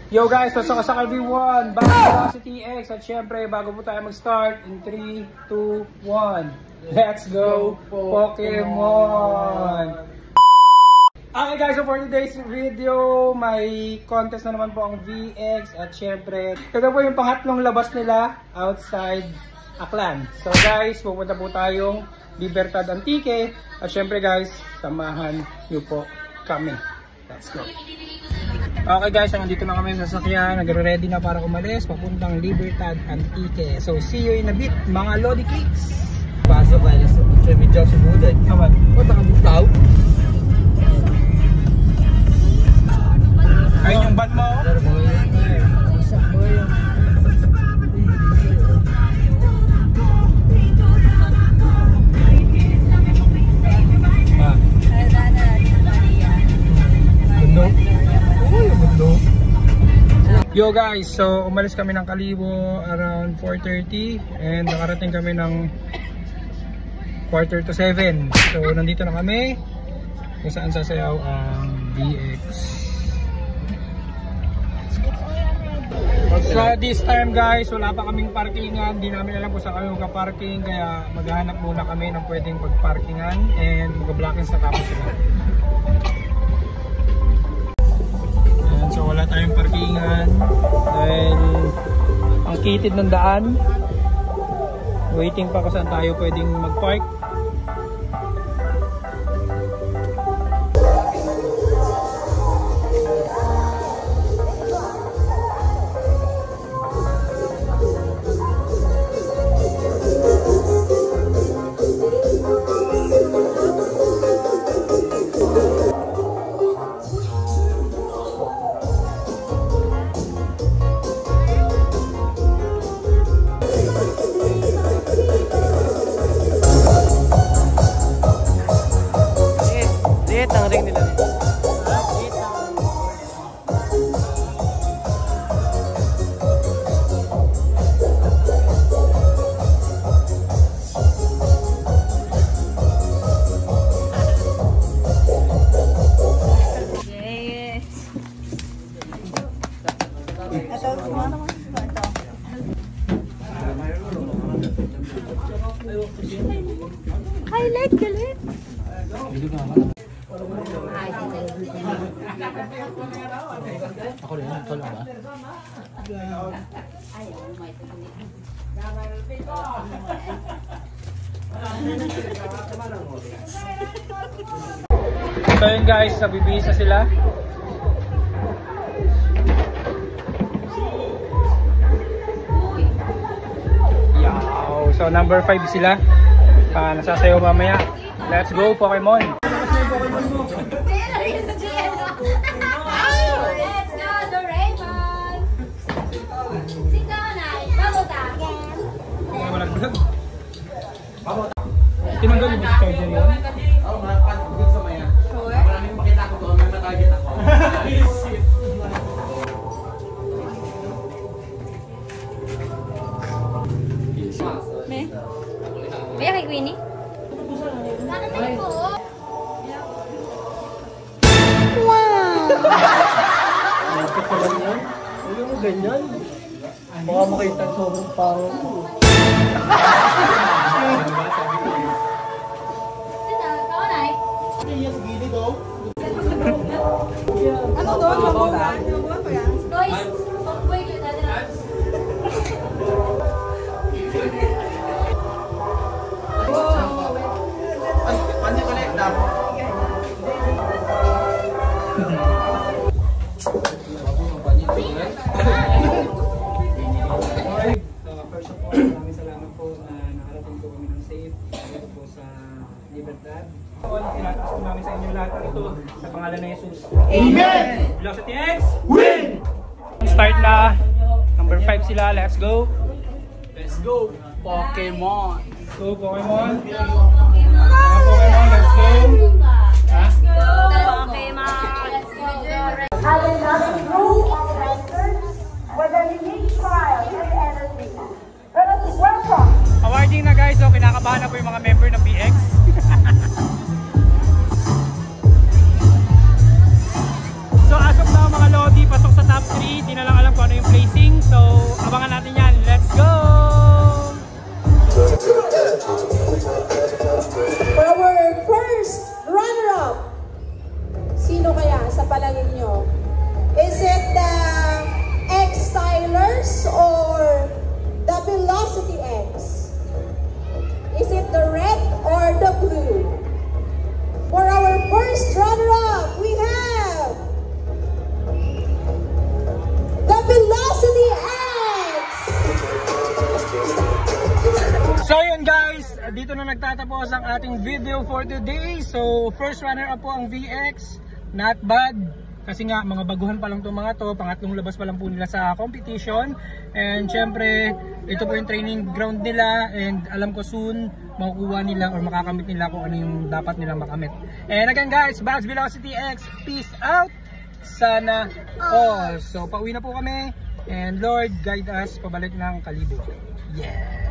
Yo guys, pasok sa everyone! Bago po si TX at syempre bago po tayo mag-start in 3, 2, 1 let's go Pokemon! Okay guys, so for today's video may contest na naman po ang VX at syempre ito po yung pangatlong labas nila outside Aklan. So guys, pupunta po tayong Libertad Antique at syempre guys, samahan nyo po kami. Let's go! Okay guys, nandito na kami sa sasakyan, nagre-ready na para umalis papuntang Libertad Antique. So see you in a bit mga Lodi Cakes. Pasok ka na sa medyo sumunod. Aman. O nakabutaw? Ayun yung van mo. Yo guys, so umalis kami ng Kalibo around 4:30 and nakarating kami ng 6:45. So nandito na kami kung saan sasayaw ang VX. So this time guys, wala pa kaming parkingan, di namin alam kung saan kami magka-parking, kaya maghahanap muna kami ng pwedeng pag-parkingan and mag-blockings na tapos sila. So wala tayong parkingan dahil ang kitid ng daan. Waiting pa kung saan tayo pwedeng mag-park. Highlight galit. Ako rin, ito lang ba? So yun guys, nabibihis na sila. Yow! So number 5 sila. Nasasayaw mamaya. Let's go Pokemon! Tinanggal mo si Charger yun? Oo nga, pag-good sa maya. Sure? Maraming makita ko doon, may matarget ako. May kay Queenie? Nakatay po. Wow! Bakit ka lang yan? Hindi mo ganyan. Baka makita sobrang pangit ko. Ano doon? Mabuhan ko yan. Guys, pag-buhay yun natin. Ay, pandi ko na yung damo. First of all, maraming salamat po na nakarating po kami ng safe dito po sa Libertad. Tinataas po namin sa inyo lahat ng ito sa pangalan ng Jesus. Amen! Velocity X! Win! Start na. Number 5 sila. Let's go! Let's go, Pokemon! Go Pokemon! Mga Pokemon, let's go! Let's go! Pokemon! Let's go! Have another group of records with a unique style and energy. Let us welcome. Awarding na guys, so kinakabahan na po yung mga member ng BX. So as of now mga Lodi, pasok sa top 3. Actually, di na lang alam kung ano yung placing. So, abangan natin yan. Let's go! For our first runner-up, sino kaya sa palagay nyo? Is it the X-Stylers or the Velocity X? Is it the red or the blue? For our first runner-up, we have the Velocity X! So yun guys, dito na nagtatapos ang ating video for today. So first runner up po ang VX, not bad. Kasi nga mga baguhan pa lang itong mga to, pangatlong labas pa lang po nila sa competition. And syempre, ito po yung training ground nila and alam ko soon makukuha nila or makakamit nila kung ano yung dapat nilang makamit. And again guys, Bags Velocity X, peace out! Sana all! So pauwi na po kami and Lord guide us pabalik ng Kalibo. Yeah!